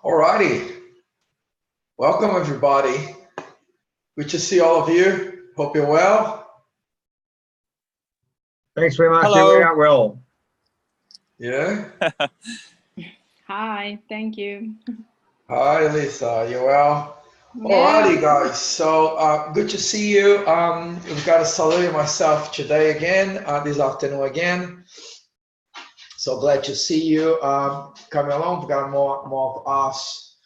Alrighty, welcome everybody. Good to see all of you. Hope you're well. Thanks very much. Hello. We are well. Yeah. Hi, thank you. Hi, Lisa. You well? Yeah. Alrighty, guys. So good to see you. We've got Salil and myself today again, this afternoon again. So glad to see you coming along. We've got more of us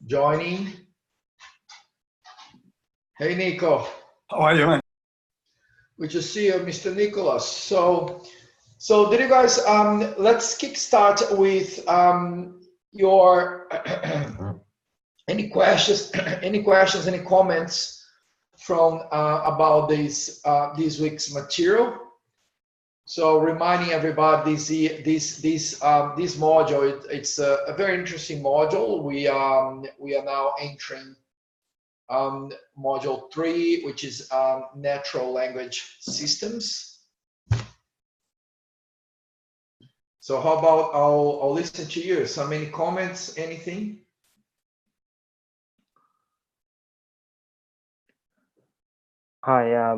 joining. Hey, Nico. How are you, man? Good to see you, Mr. Nicholas. So did you guys, let's kickstart with your any questions, any comments from about this week's material. So reminding everybody, this module, it's a very interesting module. We are now entering module 3, which is natural language systems. So how about I'll listen to you. So many comments, anything? Hi,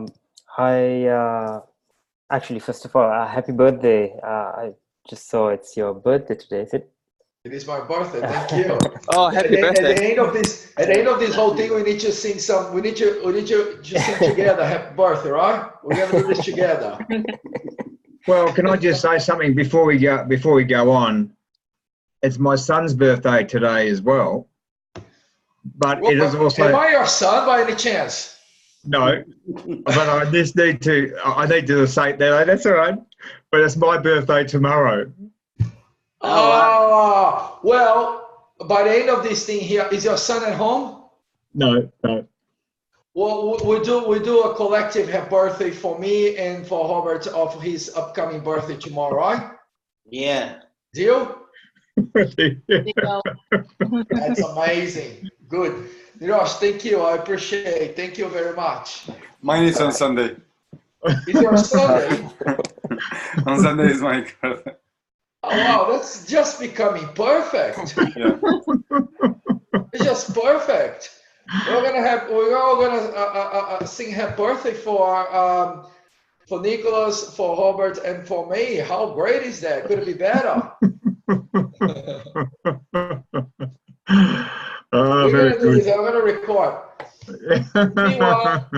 actually, first of all, happy birthday. I just saw it's your birthday today, is it? It is my birthday. Thank you. Oh, happy birthday! At the end of this whole thing, we need to sing some. We need to sing together. Happy birthday, right? We're gonna do this together. Well, can I just say something before we go on? It's my son's birthday today as well, but it is also. Am I your son by any chance? No, but I just need to. I need to say that. That's all right. But it's my birthday tomorrow. Oh, well, by the end of this thing here, is your son at home? No. Well, we do a collective happy birthday for me and for Robert of his upcoming birthday tomorrow, right? Yeah. Deal? Deal. That's amazing. Good. Nirosh, thank you. I appreciate it. Thank you very much. Mine is on Sunday. Is your Sunday? On Sunday is my birthday. Oh, wow, that's just becoming perfect. Yeah. It's just perfect. We're all gonna sing happy birthday for Nicholas, for Robert, and for me. How great is that? Could it be better? We're gonna do this. I'm gonna record. Meanwhile,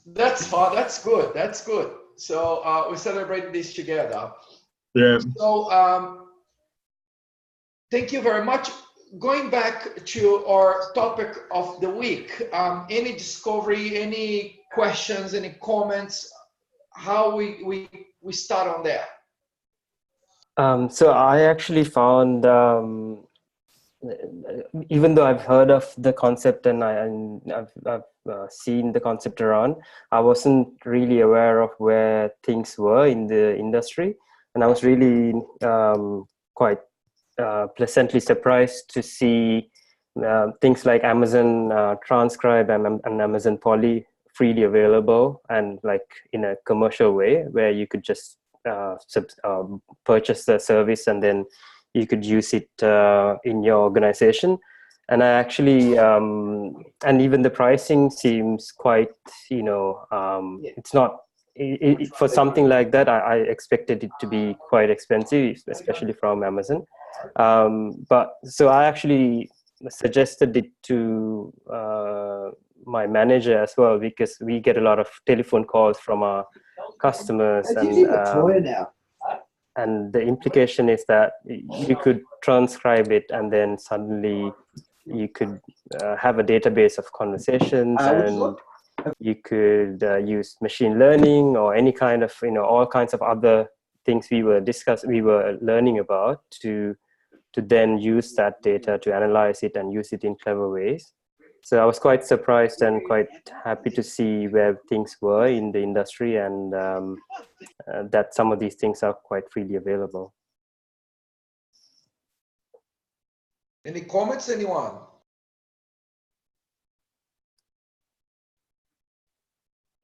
that's fun. That's good. That's good. So we celebrate this together. Yeah. So thank you very much. Going back to our topic of the week, any discovery, any questions, any comments? How we start on there? So I actually found, even though I've heard of the concept and I've seen the concept around, I wasn't really aware of where things were in the industry, and I was really quite pleasantly surprised to see things like Amazon Transcribe and Amazon Poly freely available, and like in a commercial way where you could just purchase the service and then you could use it in your organization. And I actually and even the pricing seems quite, it's not for something like that. I expected it to be quite expensive, especially from Amazon. But so I actually suggested it to my manager as well, because we get a lot of telephone calls from our customers, and the implication is that you could transcribe it and then suddenly you could have a database of conversations, and you could use machine learning or any kind of, all kinds of other things we were learning about to then use that data to analyze it and use it in clever ways. So I was quite surprised and quite happy to see where things were in the industry, and that some of these things are quite freely available. Any comments, anyone?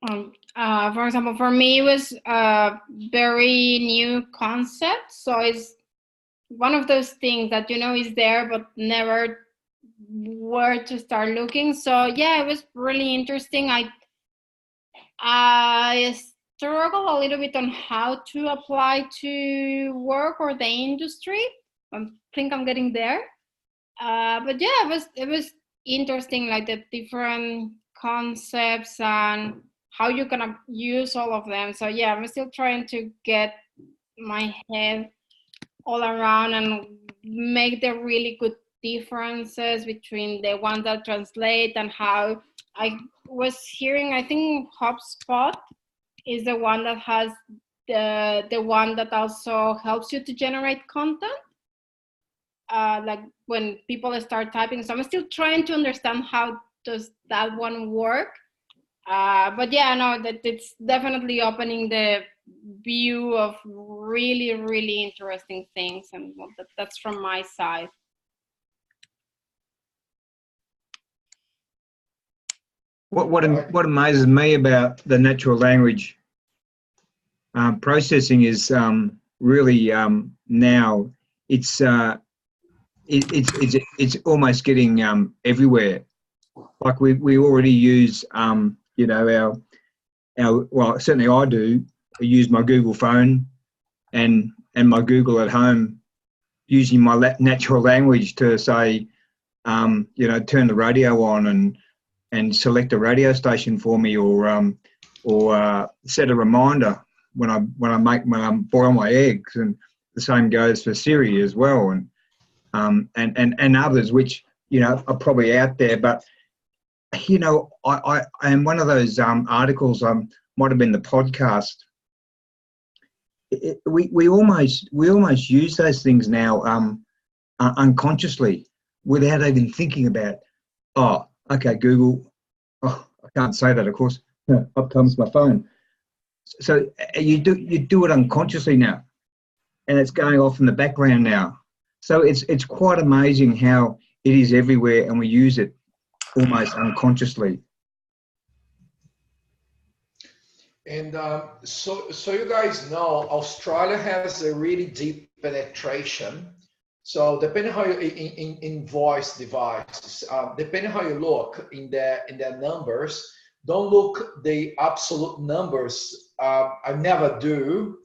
For example, for me, it was a very new concept. So it's one of those things that is there, but never where to start looking. So yeah, it was really interesting. I struggle a little bit on how to apply to work or the industry. I think I'm getting there. But yeah, it was interesting, like the different concepts and how you can use all of them. So yeah, I'm still trying to get my head all around and make the really good differences between the ones that translate and how I was hearing. I think HubSpot is the one that has the one that also helps you to generate content. Like when people start typing. So I'm still trying to understand how does that one work. But yeah, no, that it's definitely opening the view of really, really interesting things, and well, that's from my side. What amazes me about the natural language processing is really now it's almost getting everywhere. Like we already use you know our well, certainly I do. I use my Google phone and my Google at home using my natural language to say you know, turn the radio on and select a radio station for me, or set a reminder when I boil my eggs, and the same goes for Siri as well, and others which, you know, are probably out there. But you know, I am one of those articles, might have been the podcast. We almost use those things now unconsciously, without even thinking about, oh, okay, Google. Oh, I can't say that, of course. Up comes my phone. So you do it unconsciously now, and it's going off in the background now. So it's quite amazing how it is everywhere, and we use it almost unconsciously. And so you guys know, Australia has a really deep penetration. So depending how you in voice devices, depending how you look in the numbers, don't look the absolute numbers. I never do.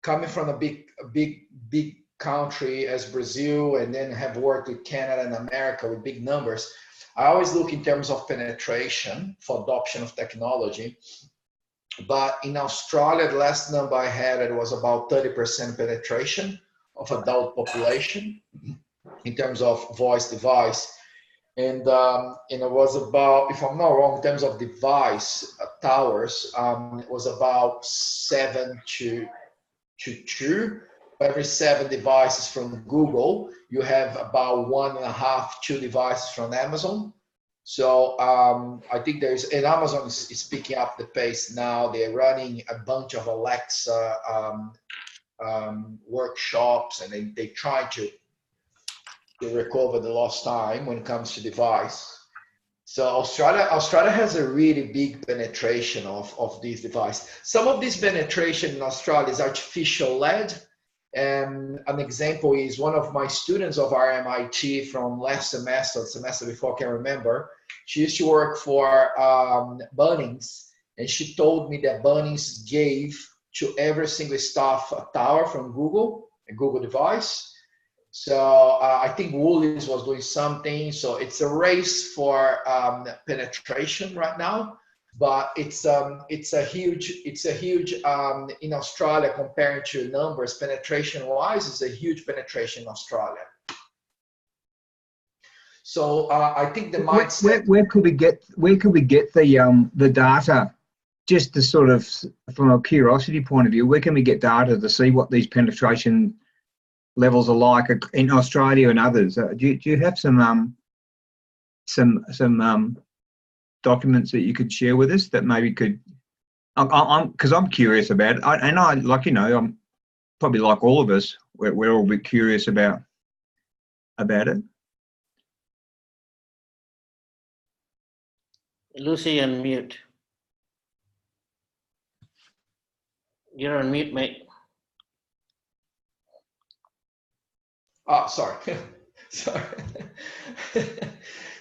Coming from a big country as Brazil, and then have worked with Canada and America with big numbers, I always look in terms of penetration for adoption of technology. But in Australia, the last number I had, it was about 30% penetration of adult population in terms of voice device. And it was about, if I'm not wrong, in terms of device towers, it was about 7 to 2. Every 7 devices from Google, you have about 1.5, 2 devices from Amazon. So I think and Amazon is picking up the pace now. They're running a bunch of Alexa workshops, and they try to recover the lost time when it comes to device. So Australia has a really big penetration of these devices. Some of this penetration in Australia is artificial led. And an example is one of my students of our MIT from last semester, the semester before, I can remember. She used to work for Bunnings, and she told me that Bunnings gave to every single staff a tower from Google, a Google device. So I think Woolies was doing something. So it's a race for penetration right now. But it's a huge in Australia, comparing to numbers penetration wise, it's a huge penetration in Australia. So I think the mindset. Where could we get the data, just to sort of, from a curiosity point of view, where can we get data to see what these penetration levels are like in Australia and others? Do you have some documents that you could share with us that maybe could, because I'm curious about it, I like, you know, I'm probably like all of us, we're all a bit curious about it. Lucy, unmute. You're on mute, mate. Oh, sorry. Sorry.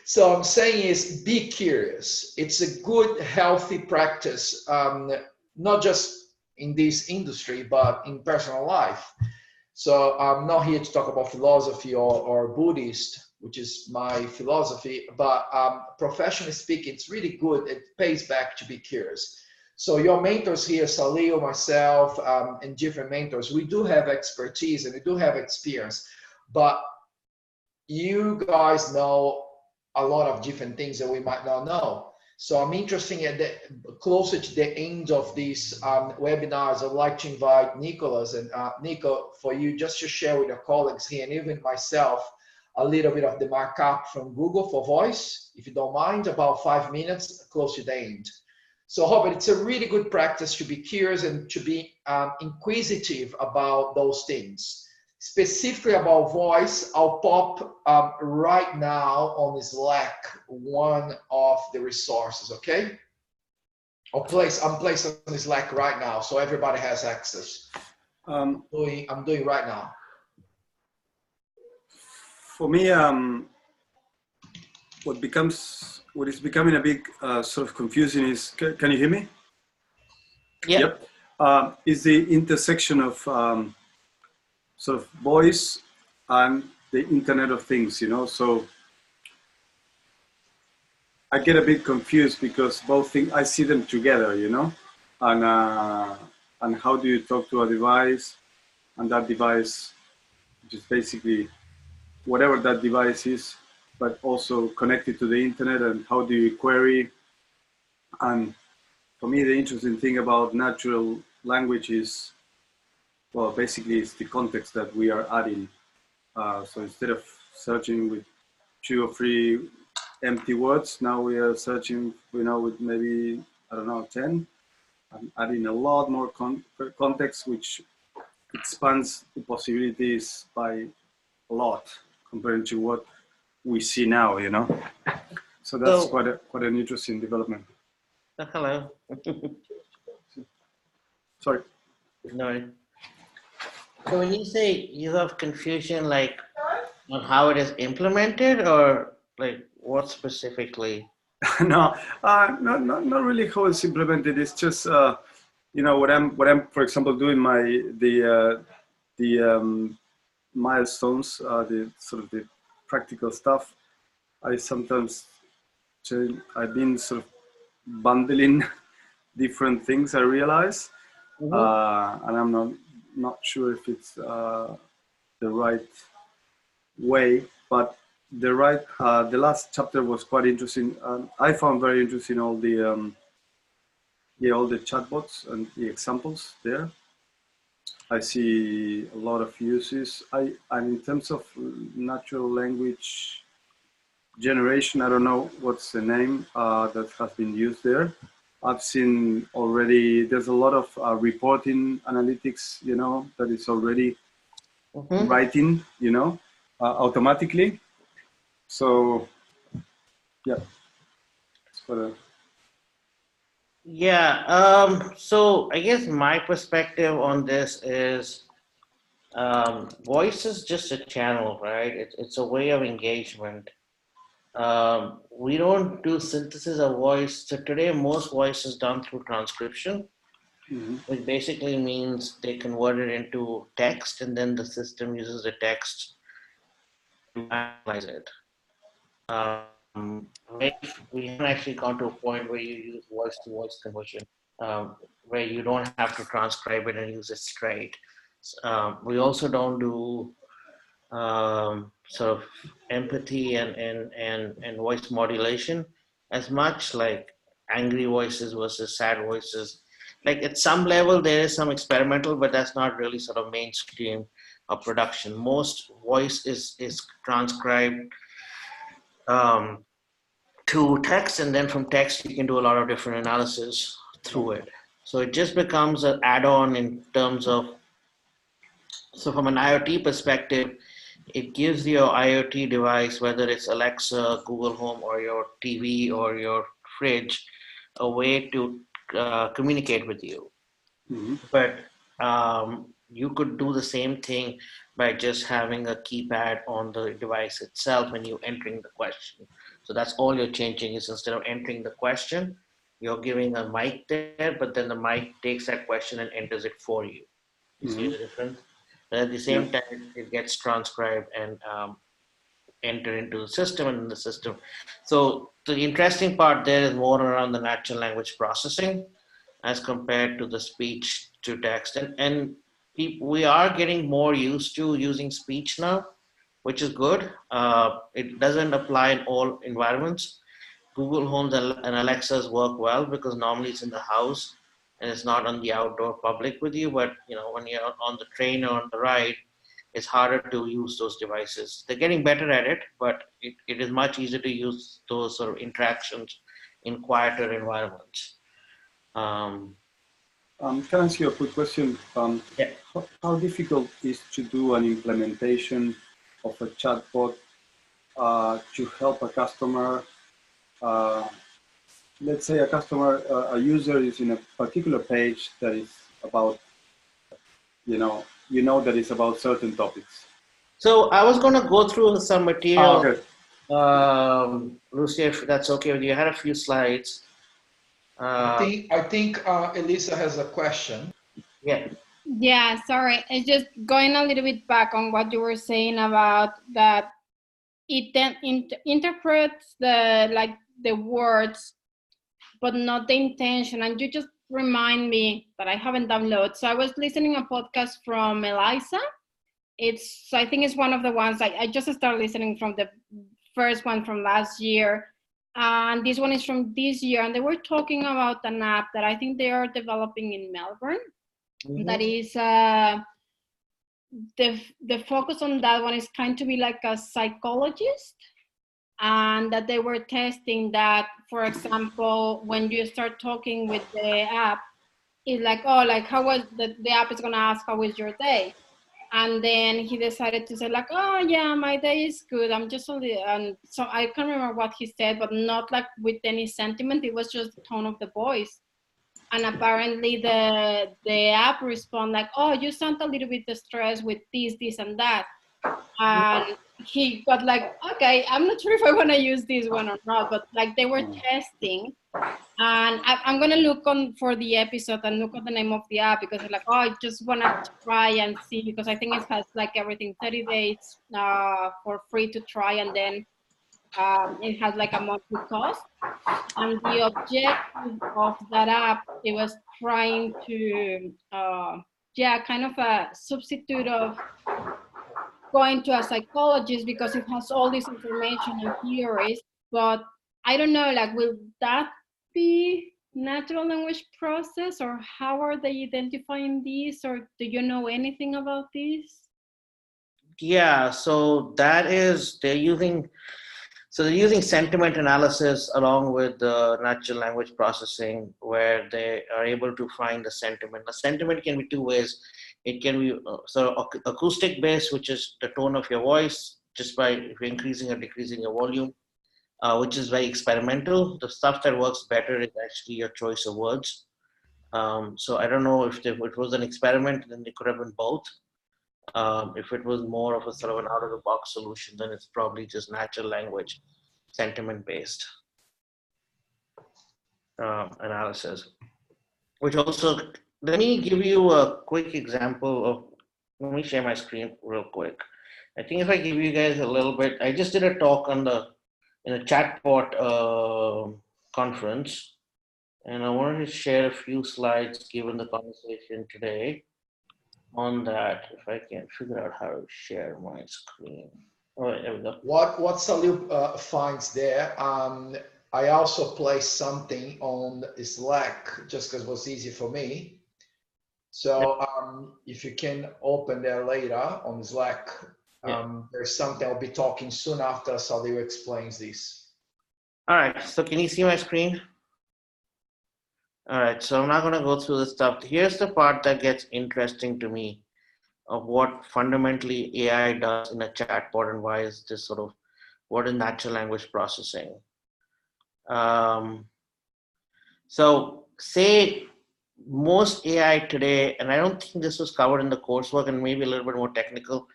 So I'm saying is be curious. It's a good, healthy practice, not just in this industry, but in personal life. So I'm not here to talk about philosophy or Buddhist, which is my philosophy, but professionally speaking, it's really good. It pays back to be curious. So your mentors here, Salil, myself, and different mentors, we do have expertise and we do have experience, but you guys know a lot of different things that we might not know. So I'm interested at the closer to the end of these webinars. I'd like to invite Nicholas and Nico for you just to share with your colleagues here and even myself a little bit of the markup from Google for voice, if you don't mind, about 5 minutes close to the end. So Robert, it's a really good practice to be curious and to be inquisitive about those things. Specifically about voice, I'll pop right now on Slack one of the resources, okay? I'm placing on Slack right now so everybody has access. I'm doing right now. For me, what is becoming a big sort of confusing is, can you hear me? Yeah. Yep. Is the intersection of sort of voice and the Internet of Things, you know? So I get a bit confused because both things, I see them together, you know? And how do you talk to a device, and that device, which is basically whatever that device is, but also connected to the internet, and how do you query? And for me, the interesting thing about natural language is, well, basically it's the context that we are adding. So instead of searching with 2 or 3 empty words, now we are searching, you know, with maybe, I don't know, 10, and adding a lot more context, which expands the possibilities by a lot compared to what we see now, you know. So that's quite an interesting development. Hello. Sorry. No. So when you say you have confusion, like on how it is implemented, or like what specifically? No, not really how it's implemented. It's just you know, what I'm for example doing the milestones, the sort of the practical stuff. I've been sort of bundling different things, I realize, and I'm not sure if it's the right way, but the last chapter was quite interesting. I found very interesting all the chatbots and the examples there. I see a lot of uses. And in terms of natural language generation, I don't know what's the name that has been used there. I've seen already, there's a lot of reporting analytics, you know, that is already writing, you know, automatically. So, yeah. Yeah. So I guess my perspective on this is voice is just a channel, right? It's a way of engagement. We don't do synthesis of voice. So today, most voice is done through transcription, which basically means they convert it into text, and then the system uses the text to analyze it. We haven't actually gone to a point where you use voice-to-voice conversion, where you don't have to transcribe it and use it straight. We also don't do sort of empathy and voice modulation as much, like angry voices versus sad voices. Like at some level there is some experimental, but that's not really sort of mainstream of production. Most voice is transcribed to text, and then from text you can do a lot of different analysis through it. So it just becomes an add-on in terms of, so from an IoT perspective, it gives your IoT device, whether it's Alexa, Google Home, or your TV or your fridge, a way to communicate with you. But you could do the same thing by just having a keypad on the device itself when you're entering the question. So that's all you're changing is instead of entering the question, you're giving a mic there, but then the mic takes that question and enters it for you. You see the difference? But at the same time, it gets transcribed and enter into the system and in the system. So the interesting part there is more around the natural language processing as compared to the speech to text. And we are getting more used to using speech now, which is good. It doesn't apply in all environments. Google Homes and Alexas work well because normally it's in the house and it's not on the outdoor public with you. But when you're on the train or on the ride, it's harder to use those devices. They're getting better at it, but it is much easier to use those sort of interactions in quieter environments. Can I ask you a quick question? Yeah. How difficult is to do an implementation of a chatbot to help a customer? Let's say a user is in a particular page that is about, that is about certain topics. So I was going to go through some material. Okay. Lucy, if that's okay with you, I had a few slides. I think Elisa has a question. Yeah. Yeah, sorry. It's just going a little bit back on what you were saying about that it then interprets the words, but not the intention. And you just remind me that I haven't downloaded. So I was listening a podcast from Eliza. I think it's one of the ones I just started listening from the first one from last year. And this one is from this year. And they were talking about an app that I think they are developing in Melbourne. Mm-hmm. That is the focus on that one is kind to be like a psychologist, and that they were testing that, for example, when you start talking with the app, it's like, oh, like how was the app is gonna ask how was your day, and then he decided to say like, oh yeah, my day is good, I'm just a little, and so I can't remember what he said, but not like with any sentiment, it was just the tone of the voice. And apparently the app respond like, oh, you sound a little bit distressed with this and that. And he got like, okay, I'm not sure if I want to use this one or not, but like they were testing. And I'm going to look on for the episode and look at the name of the app, because it's like, oh, I just want to try and see, because I think it has like everything 30 days for free to try, and then it has like a monthly cost. And the objective of that app, it was trying to, kind of a substitute of going to a psychologist, because it has all this information and theories. But I don't know, like, will that be natural language process, or how are they identifying these, or do you know anything about this? Yeah, so they're using sentiment analysis along with the natural language processing, where they are able to find the sentiment. The sentiment can be two ways. It can be acoustic based, which is the tone of your voice, just by increasing or decreasing your volume, which is very experimental. The stuff that works better is actually your choice of words. So I don't know if it was an experiment, then it could have been both. If it was more of a sort of an out-of-the-box solution, then it's probably just natural language, sentiment-based analysis. Which also, let me give you a quick example of, let me share my screen real quick. I think if I give you guys a little bit, I just did a talk in a chatbot conference, and I wanted to share a few slides given the conversation today on that, if I can figure out how to share my screen. Oh, there we go. What Salil finds there, I also placed something on Slack just because it was easy for me. So if you can open there later on Slack, there's something I'll be talking soon after Salil explains this. All right, so can you see my screen? All right, so I'm not going to go through the stuff. Here's the part that gets interesting to me of what fundamentally AI does in a chatbot, and why is this sort of, what is natural language processing? So say most AI today, and I don't think this was covered in the coursework and maybe a little bit more technical,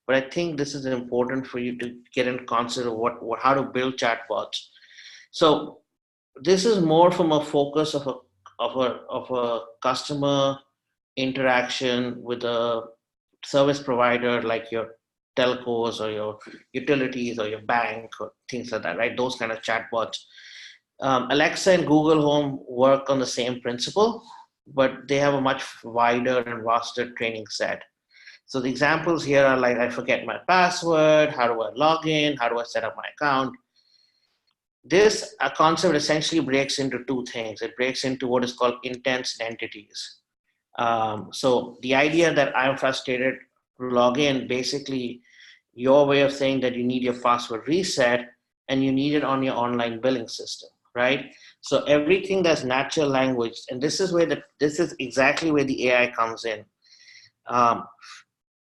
but I think this is important for you to get in concept of how to build chatbots. So this is more from a focus of a customer interaction with a service provider like your telcos or your utilities or your bank or things like that, right? Those kind of chatbots. Alexa and Google Home work on the same principle, but they have a much wider and vaster training set. So the examples here are like, I forget my password, how do I log in, how do I set up my account? This concept essentially breaks into two things. It breaks into what is called intents and entities. So the idea that I'm frustrated to log in, basically your way of saying that you need your password reset and you need it on your online billing system, right? So everything that's natural language, and this is exactly where the AI comes in.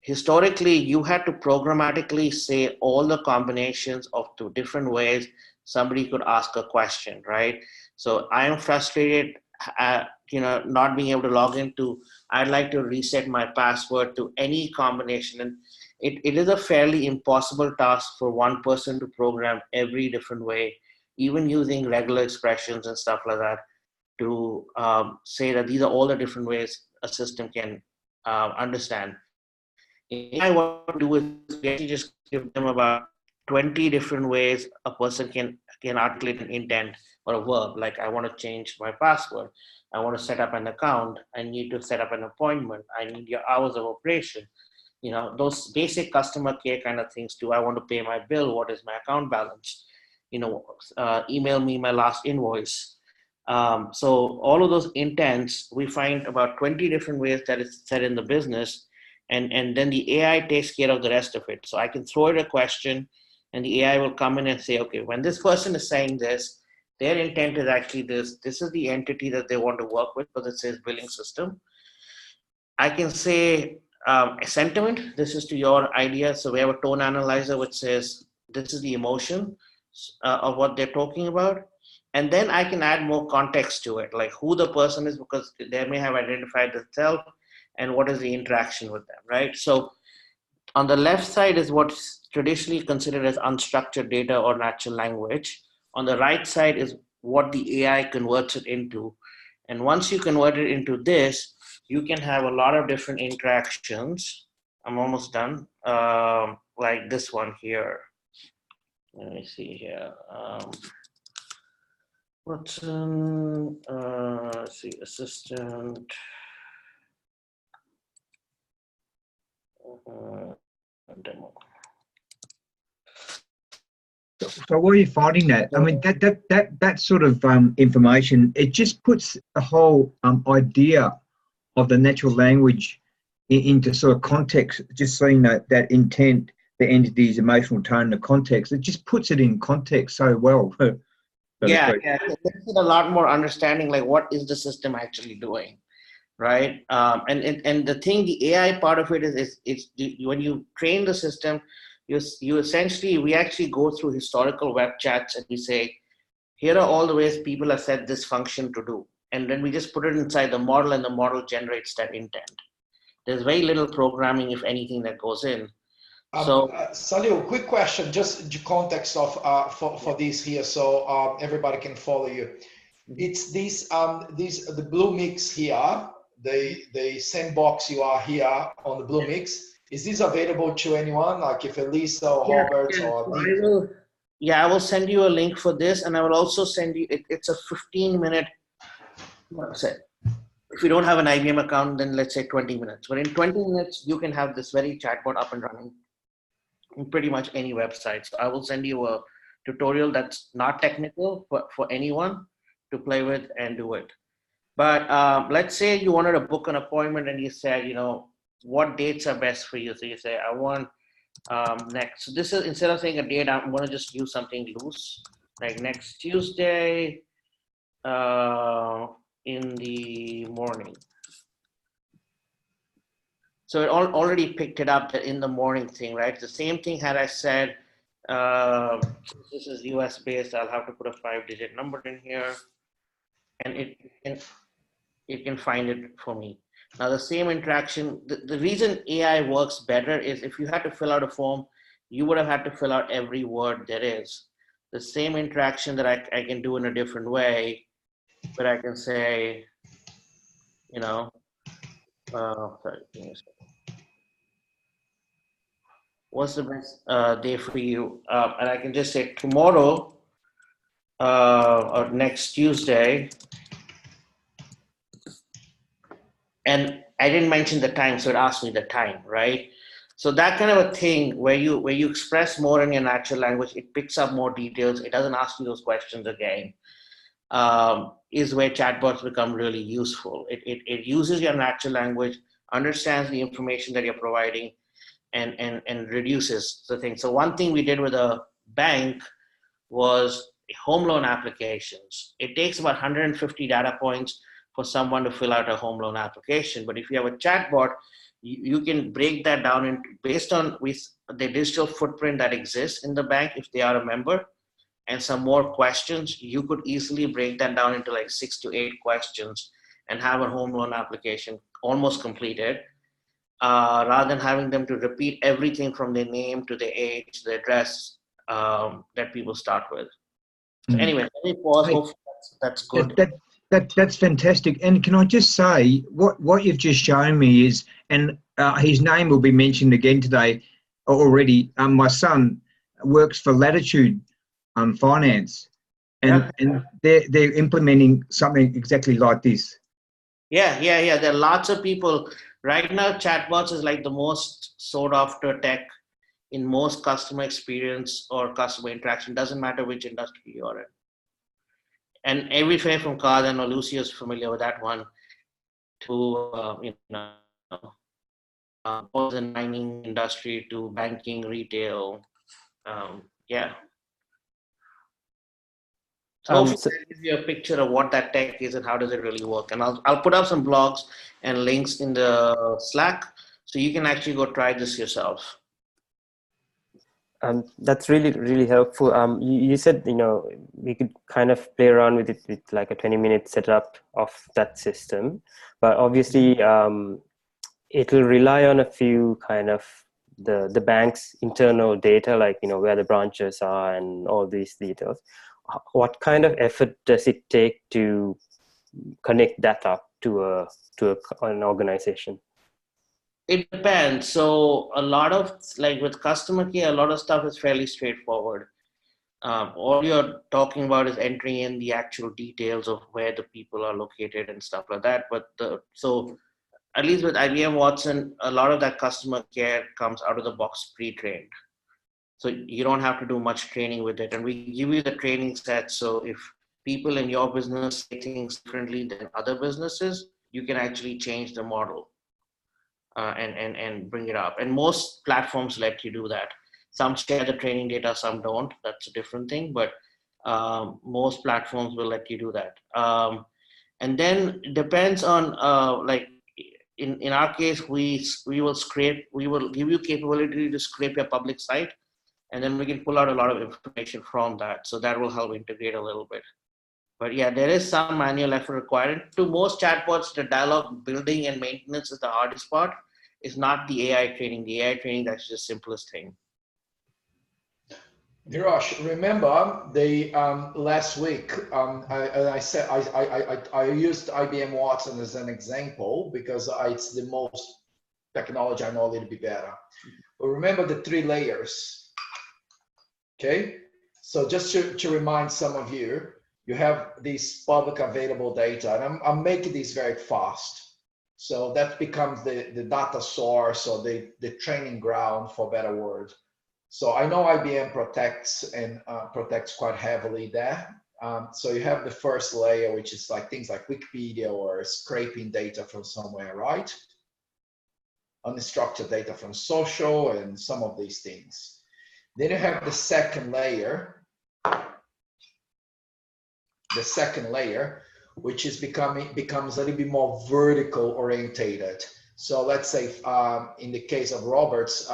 Historically, you had to programmatically say all the combinations of two different ways somebody could ask a question, right? So I am frustrated, not being able to log into, I'd like to reset my password to any combination. And it is a fairly impossible task for one person to program every different way, even using regular expressions and stuff like that, to say that these are all the different ways a system can understand. In AI, what we do is we actually just give them about 20 different ways a person can articulate an intent or a verb. Like, I want to change my password. I want to set up an account. I need to set up an appointment. I need your hours of operation. Those basic customer care kind of things. Do I want to pay my bill? What is my account balance? Email me my last invoice. So all of those intents, we find about 20 different ways that it's said in the business. And then the AI takes care of the rest of it. So I can throw it a question and the AI will come in and say, okay, when this person is saying this, their intent is actually this. This is the entity that they want to work with, because it says billing system. I can say a sentiment. This is to your idea. So we have a tone analyzer which says, this is the emotion of what they're talking about. And then I can add more context to it, like who the person is, because they may have identified themselves, and what is the interaction with them, right? So on the left side is what's traditionally considered as unstructured data or natural language. On the right side is what the AI converts it into. And once you convert it into this, you can have a lot of different interactions. I'm almost done. Like this one here. Let me see here. Button, let's see, assistant. Demo. So where are you finding that? I mean, that sort of information, it just puts the whole idea of the natural language into sort of context. Just seeing that intent, the entity's emotional tone, the context, it just puts it in context so well. Yeah. So there's a lot more understanding, like what is the system actually doing, right? And the thing, the AI part of it is when you train the system, you essentially, we actually go through historical web chats and we say, here are all the ways people have said this function to do. And then we just put it inside the model and the model generates that intent. There's very little programming, if anything, that goes in. So Salil, quick question, just the context of for this here, so everybody can follow you. It's these the blue mix here, the sandbox you are here on the blue mix. Is this available to anyone, like if Elisa or Robert or I will send you a link for this, and I will also send you. It's a 15-minute. If you don't have an IBM account, then let's say 20 minutes. But in 20 minutes, you can have this very chatbot up and running in pretty much any website. So I will send you a tutorial that's not technical, but for anyone to play with and do it. But let's say you wanted to book an appointment and you said, what dates are best for you? So you say, I want next. So this is, instead of saying a date, I'm going to just use something loose, like next Tuesday in the morning. So it already picked it up, that in the morning thing, right? The same thing had I said, this is US based, I'll have to put a 5-digit number in here. And it can find it for me. Now the same interaction, the reason AI works better is if you had to fill out a form, you would have had to fill out every word there is. The same interaction that I can do in a different way, but I can say, you know, sorry, give me a second. What's the best day for you? And I can just say tomorrow or next Tuesday. And I didn't mention the time, so it asked me the time, right? So that kind of a thing where you express more in your natural language, it picks up more details. It doesn't ask you those questions again. Is where chatbots become really useful. It uses your natural language, understands the information that you're providing, and reduces the thing. So one thing we did with a bank was home loan applications. It takes about 150 data points for someone to fill out a home loan application. But if you have a chatbot, you can break that down into, based on the digital footprint that exists in the bank, if they are a member, and some more questions, you could easily break that down into like 6 to 8 questions and have a home loan application almost completed, rather than having them to repeat everything from their name to their age, the address that people start with. So anyway, let me pause. Hey, hopefully that's good. That's fantastic. And can I just say, what you've just shown me is, and his name will be mentioned again today already. My son works for Latitude Finance, and they're implementing something exactly like this. Yeah. There are lots of people right now. Chatbots is like the most sought after tech in most customer experience or customer interaction. Doesn't matter which industry you're in. And everywhere from cars, I know Lucio is familiar with that one, to the mining industry, to banking, retail. Yeah. So hopefully that gives you a picture of what that tech is and how does it really work. And I'll put up some blogs and links in the Slack, so you can actually go try this yourself. That's really helpful. You said, we could kind of play around with it with like a 20-minute setup of that system, but obviously it will rely on a few kind of the bank's internal data, like where the branches are and all these details. What kind of effort does it take to connect that up to an organization? It depends. So a lot of, like with customer care, a lot of stuff is fairly straightforward. All you're talking about is entering in the actual details of where the people are located and stuff like that. But so at least with IBM Watson, a lot of that customer care comes out of the box pre-trained. So you don't have to do much training with it. And we give you the training set. So if people in your business say things differently than other businesses, you can actually change the model and bring it up. And most platforms let you do that. Some share the training data, some don't. That's a different thing. But most platforms will let you do that. And then it depends on like in our case, we will give you capability to scrape your public site, and then we can pull out a lot of information from that. So that will help integrate a little bit. But yeah, there is some manual effort required. To most chatbots, the dialogue building and maintenance is the hardest part. It's not the AI training. The AI training, that's the simplest thing. Nirosh, remember the last week I said I used IBM Watson as an example because it's the most technology I know a little bit better. But remember the 3 layers. Okay, so just to remind some of you, you have this public available data, and I'm making this very fast. So that becomes the data source or the training ground, for a better word. So I know IBM protects and protects quite heavily there. So you have the first layer, which is like things like Wikipedia or scraping data from somewhere, right? Unstructured data from social and some of these things. Then you have the second layer. The second layer, which is becomes a little bit more vertical orientated. So let's say in the case of Robert's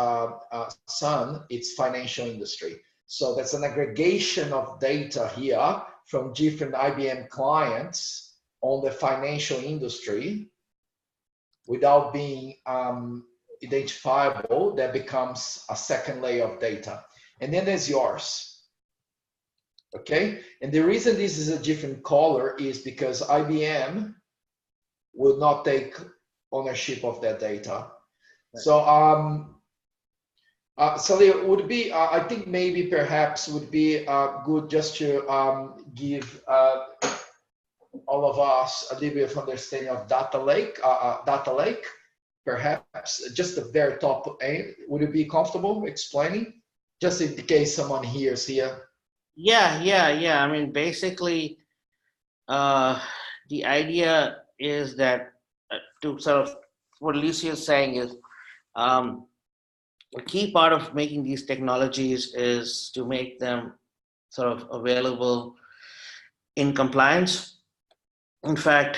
son, it's financial industry. So that's an aggregation of data here from different IBM clients on the financial industry without being identifiable, that becomes a second layer of data. And then there's yours. Okay? And the reason this is a different color is because IBM will not take ownership of that data. Right. So Salil, would be, I think maybe perhaps would be good just to give all of us a little bit of understanding of data lake. Perhaps just the very top. Would it be comfortable explaining, just in case someone hears here? Yeah. I mean, basically, the idea is that to sort of what Lucio is saying is a key part of making these technologies is to make them sort of available in compliance. In fact,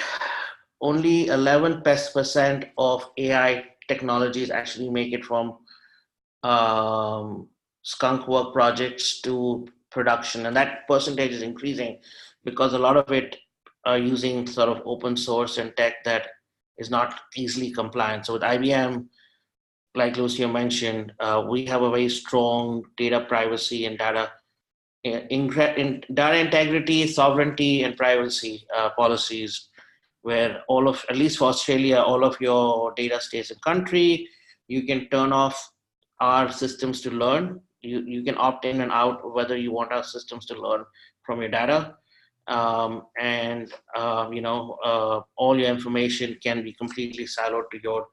only 11% of AI technologies actually make it from skunk work projects to production, and that percentage is increasing because a lot of it are using sort of open source and tech that is not easily compliant. So with IBM, like Lucio mentioned, we have a very strong data privacy and data integrity, sovereignty, and privacy policies, where all of, at least for Australia, all of your data stays in country. You can turn off our systems to learn. You can opt in and out whether you want our systems to learn from your data. All your information can be completely siloed to your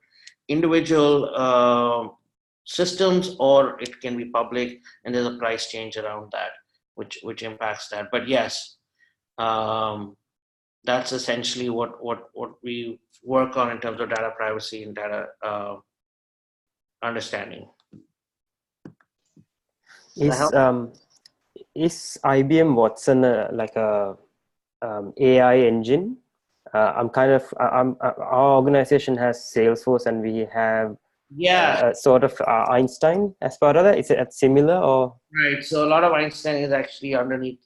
individual systems, or it can be public, and there's a price change around that, which impacts that. But yes, that's essentially what we work on in terms of data privacy and data understanding. Is IBM Watson like a AI engine? Our organization has Salesforce, and we have sort of Einstein as part of that. Is it similar or? Right. So a lot of Einstein is actually underneath,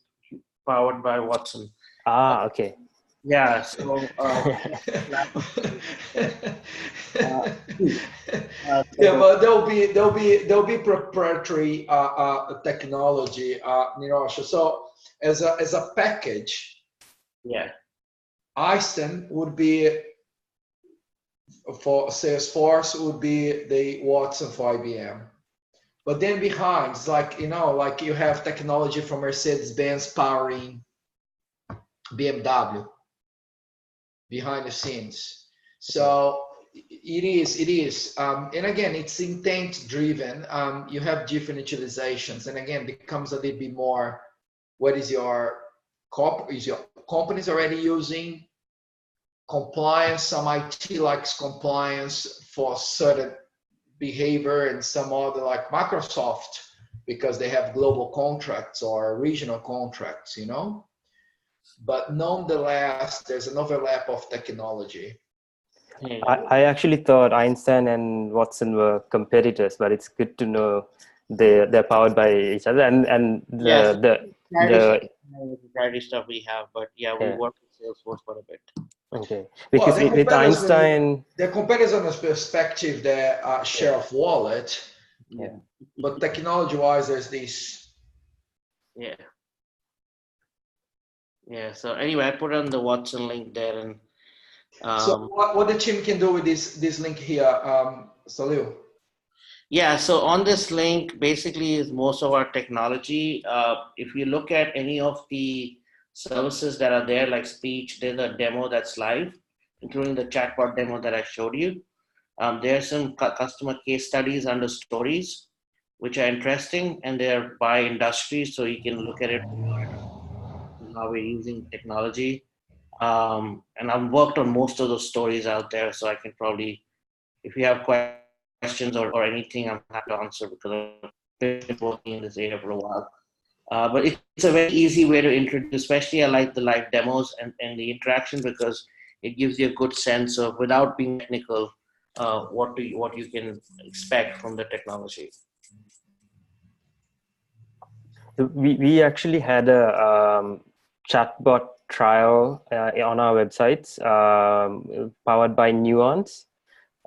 powered by Watson. Okay. Yeah. So. Yeah, but there'll be proprietary technology, Nirosha. So as a package, yeah, Einstein would be for Salesforce, would be the Watson for IBM. But then behind, it's like you have technology from Mercedes-Benz powering BMW behind the scenes. So it is, and again, it's intent driven. You have different utilizations, and again, becomes a little bit more. What is your companies already using? Compliance, some IT likes compliance for certain behavior, and some other like Microsoft, because they have global contracts or regional contracts, But nonetheless, there's an overlap of technology. I actually thought Einstein and Watson were competitors, but it's good to know they're powered by each other, and the variety stuff we have, but yeah, we work with Salesforce for a bit. Okay, because with Einstein, the competitors on the perspective, the share of wallet, but technology-wise, there's this. Yeah. So anyway, I put on the Watson link there, and so what the team can do with this link here, Salil? Yeah, so on this link, basically is most of our technology. If you look at any of the services that are there, like speech, there's a demo that's live, including the chatbot demo that I showed you. There are some customer case studies under stories, which are interesting, and they're by industry, so you can look at it how we're using technology. And I've worked on most of those stories out there, so I can probably, if you have questions or anything, I'm happy to answer, because I've been working in this area for a while. But it's a very easy way to introduce, especially I like the live demos and the interaction, because it gives you a good sense of, without being technical, what you can expect from the technology. We actually had a chatbot trial on our websites, powered by Nuance,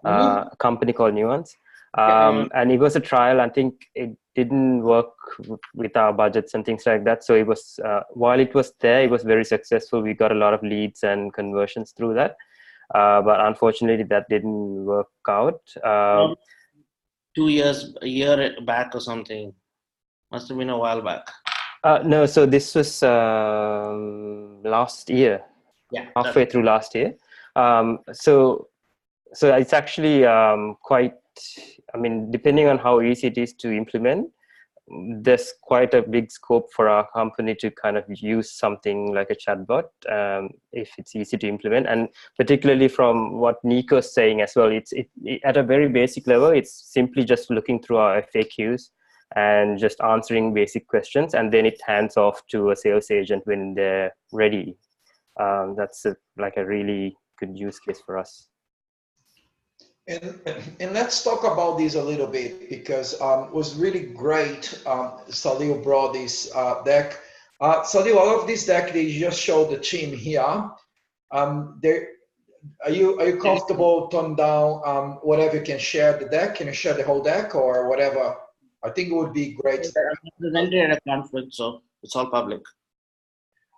a company called Nuance. And it was a trial. I think it didn't work with our budgets and things like that. So it was, while it was there, it was very successful. We got a lot of leads and conversions through that. But unfortunately, that didn't work out. 2 years, a year back or something. Must have been a while back. No, so this was last year. Yeah, halfway through last year. So it's actually quite, I mean, depending on how easy it is to implement, there's quite a big scope for our company to kind of use something like a chatbot if it's easy to implement. And particularly from what Nico's saying as well, it at a very basic level, it's simply just looking through our FAQs and just answering basic questions, and then it hands off to a sales agent when they're ready. That's like a really good use case for us. And let's talk about this a little bit, because it was really great. Salil brought this deck. Salil, all of this deck they just showed the team here. Are you comfortable turn down whatever you can share the deck? Can you share the whole deck or whatever? I think it would be great. I'm presented at a conference, so it's all public.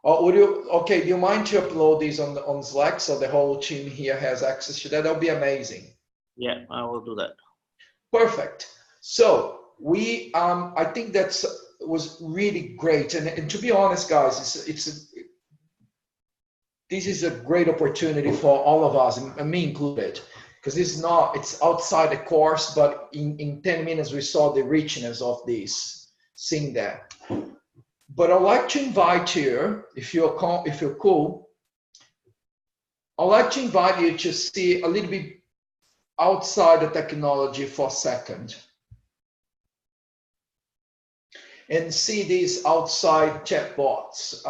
Oh, would you? Okay, do you mind to upload these on Slack so the whole team here has access to that? That would be amazing. Yeah, I will do that. Perfect. So we, I think was really great, and to be honest, guys, this is a great opportunity for all of us, and me included, because it's outside the course, but in 10 minutes we saw the richness of this, seeing that. But I'd like to invite you, if you're cool, I'd like to invite you to see a little bit outside the technology for a second. And see these outside chatbots.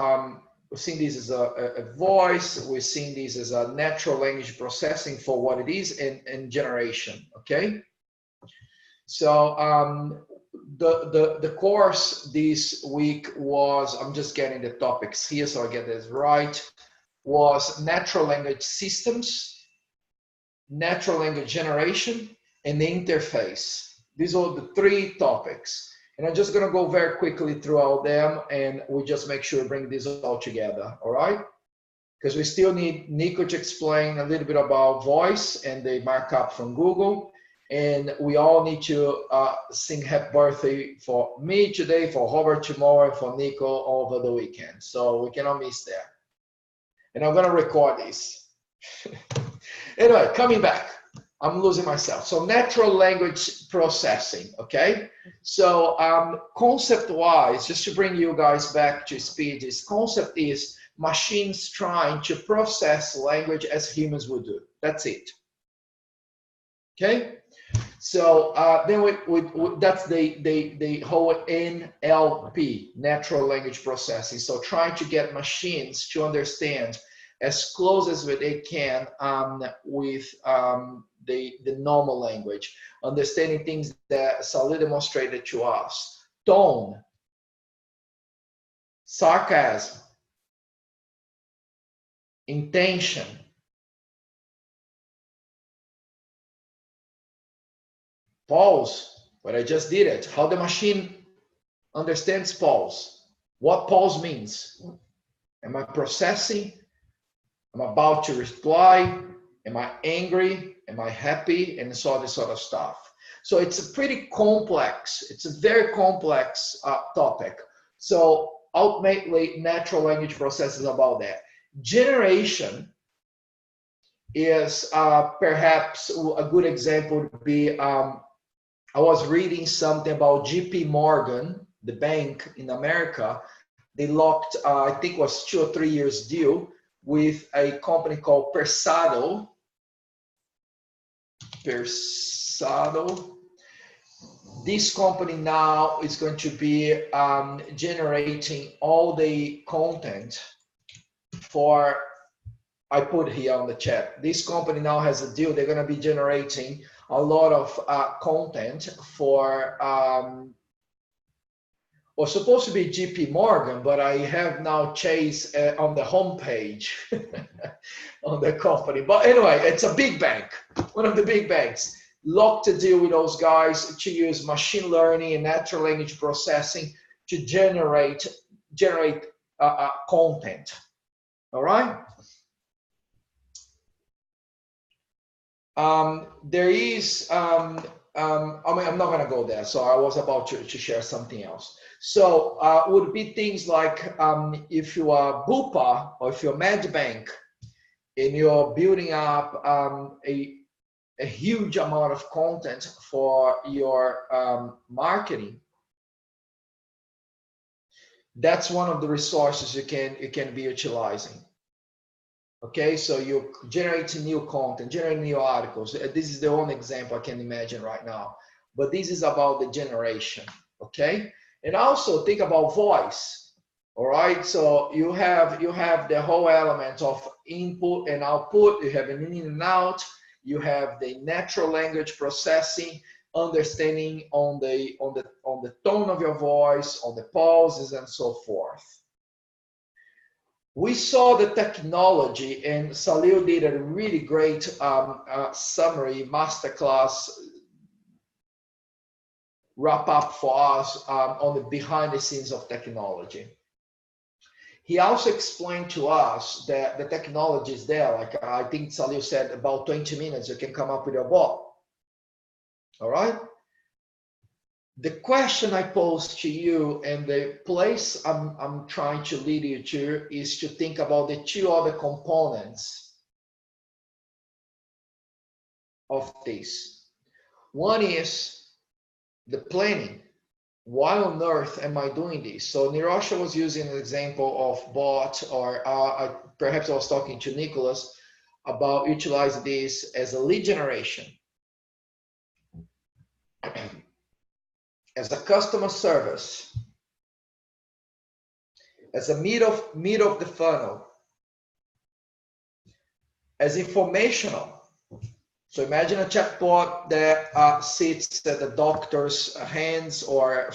We're seeing this as a voice, we're seeing this as a natural language processing for what it is, and generation, okay? So the course this week was, I'm just getting the topics here so I get this right, was natural language systems, natural language generation, and the interface. These are the 3 topics. And I'm just gonna go very quickly throughout them, and we just make sure we bring this all together, all right? Because we still need Nico to explain a little bit about voice and the markup from Google. And we all need to sing happy birthday for me today, for Robert tomorrow, and for Nico over the weekend. So we cannot miss that. And I'm gonna record this. Anyway, coming back, I'm losing myself. So natural language processing, okay? So concept-wise, just to bring you guys back to speed, this concept is machines trying to process language as humans would do. That's it. Okay? So then that's the whole NLP, natural language processing. So trying to get machines to understand as close as they can with the normal language, understanding things that Salil demonstrated to us. Tone, sarcasm, intention, pause, but I just did it. How the machine understands pause, what pause means. Am I processing? I'm about to reply. Am I angry? Am I happy? And so all this sort of stuff. So it's a pretty complex, it's a very complex topic. So ultimately, natural language processing is about that. Generation is perhaps a good example would be, I was reading something about JP Morgan, the bank in America. They locked, I think it was 2 or 3 years deal with a company called Persado. This company now is going to be generating all the content for, I put here on the chat. This company now has a deal. They're going to be generating a lot of content for was supposed to be JP Morgan, but I have now Chase on the homepage on the company. But anyway, it's a big bank, one of the big banks. Lot to deal with those guys to use machine learning and natural language processing to generate content. All right. There is, I mean, I'm not going to go there. So I was about to share something else. So would be things like if you are Bupa or if you're Medbank and you're building up a huge amount of content for your marketing, that's one of the resources you can be utilizing. Okay, so you generate new content, generate new articles. This is the only example I can imagine right now, but this is about the generation. Okay, and also think about voice. All right, so you have the whole element of input and output. You have an in and out. You have the natural language processing, understanding on the tone of your voice, on the pauses, and so forth. We saw the technology, and Salil did a really great summary masterclass wrap up for us on the behind the scenes of technology. He also explained to us that the technology is there. Like I think Salil said, about 20 minutes, you can come up with a bot. All right. The question I pose to you and the place I'm trying to lead you to is to think about the two other components of this. One is the planning. Why on earth am I doing this? So Nirosha was using an example of bot, or perhaps I was talking to Nicholas about utilizing this as a lead generation. As a customer service, as a mid of the funnel, as informational. So imagine a chatbot that sits at the doctor's hands or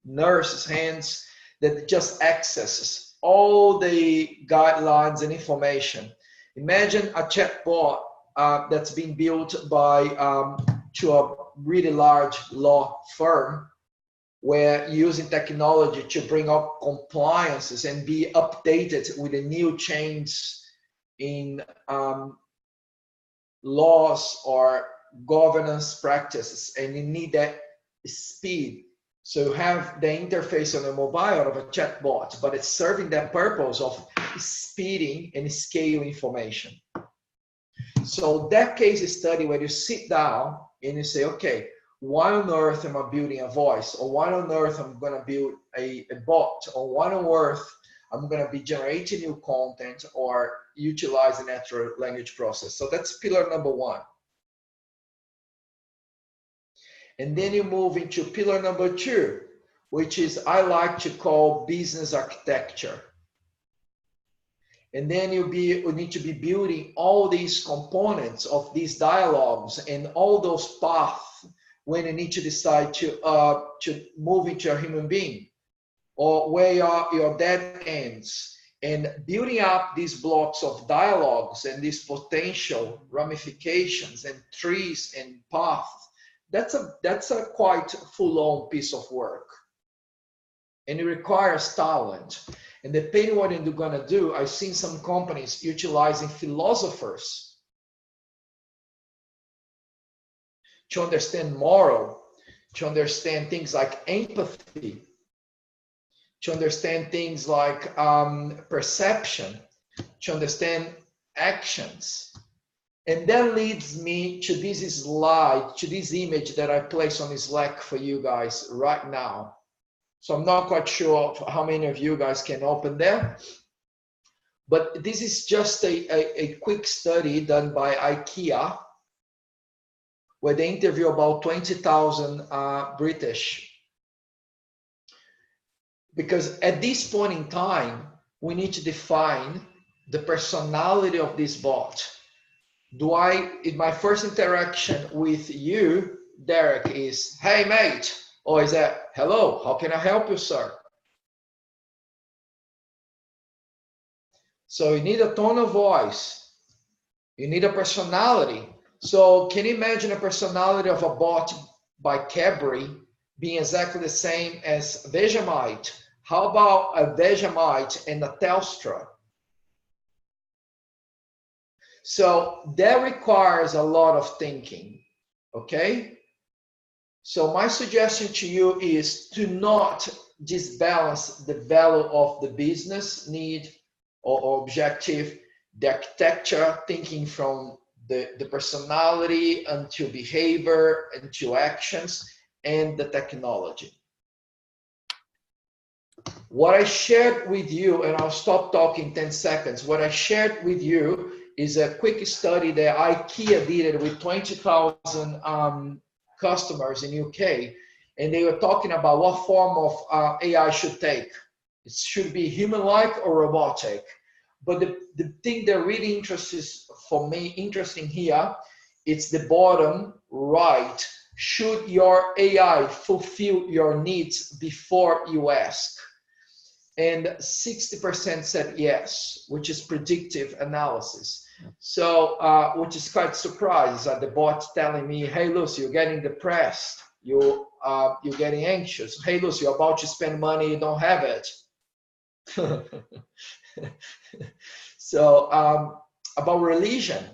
nurse's hands that just accesses all the guidelines and information. Imagine a chatbot that's been built by to a really large law firm, where using technology to bring up compliances and be updated with the new changes in laws or governance practices, and you need that speed. So you have the interface on the mobile of a chatbot, but it's serving that purpose of speeding and scaling information. So that case study where you sit down and you say, okay, why on earth am I building a voice? Or why on earth I'm going to build a bot? Or why on earth I'm going to be generating new content or utilizing natural language process? So that's pillar number one. And then you move into pillar number two, which is I like to call business architecture. And then you need to be building all these components of these dialogues and all those paths when you need to decide to move into a human being, or where are your dead ends, and building up these blocks of dialogues and these potential ramifications and trees and paths. That's a quite full-on piece of work, and it requires talent. And depending on what you're going to do, I've seen some companies utilizing philosophers to understand moral, to understand things like empathy, to understand things like perception, to understand actions. And that leads me to this slide, to this image that I placed on Slack for you guys right now. So I'm not quite sure how many of you guys can open there, but this is just a quick study done by IKEA, where they interview about 20,000 British. Because at this point in time, we need to define the personality of this bot. In my first interaction with you, Derek, is, hey mate, or is that, hello, how can I help you, sir? So you need a tone of voice. You need a personality. So can you imagine a personality of a bot by Cadbury being exactly the same as Vegemite? How about a Vegemite and a Telstra? So that requires a lot of thinking, okay? So my suggestion to you is to not disbalance the value of the business need or objective, the architecture, thinking from the personality into behavior, into actions, and the technology. What I shared with you, and I'll stop talking 10 seconds, what I shared with you is a quick study that IKEA did with 20,000 customers in UK, and they were talking about what form of AI should take. It should be human-like or robotic. But the thing that really interesting here, it's the bottom right. Should your AI fulfill your needs before you ask? And 60% said yes, which is predictive analysis. So, which is quite surprised that the bot telling me, hey, Lucy, you're getting depressed. You're getting anxious. Hey, Lucy, you're about to spend money, you don't have it. So, about religion,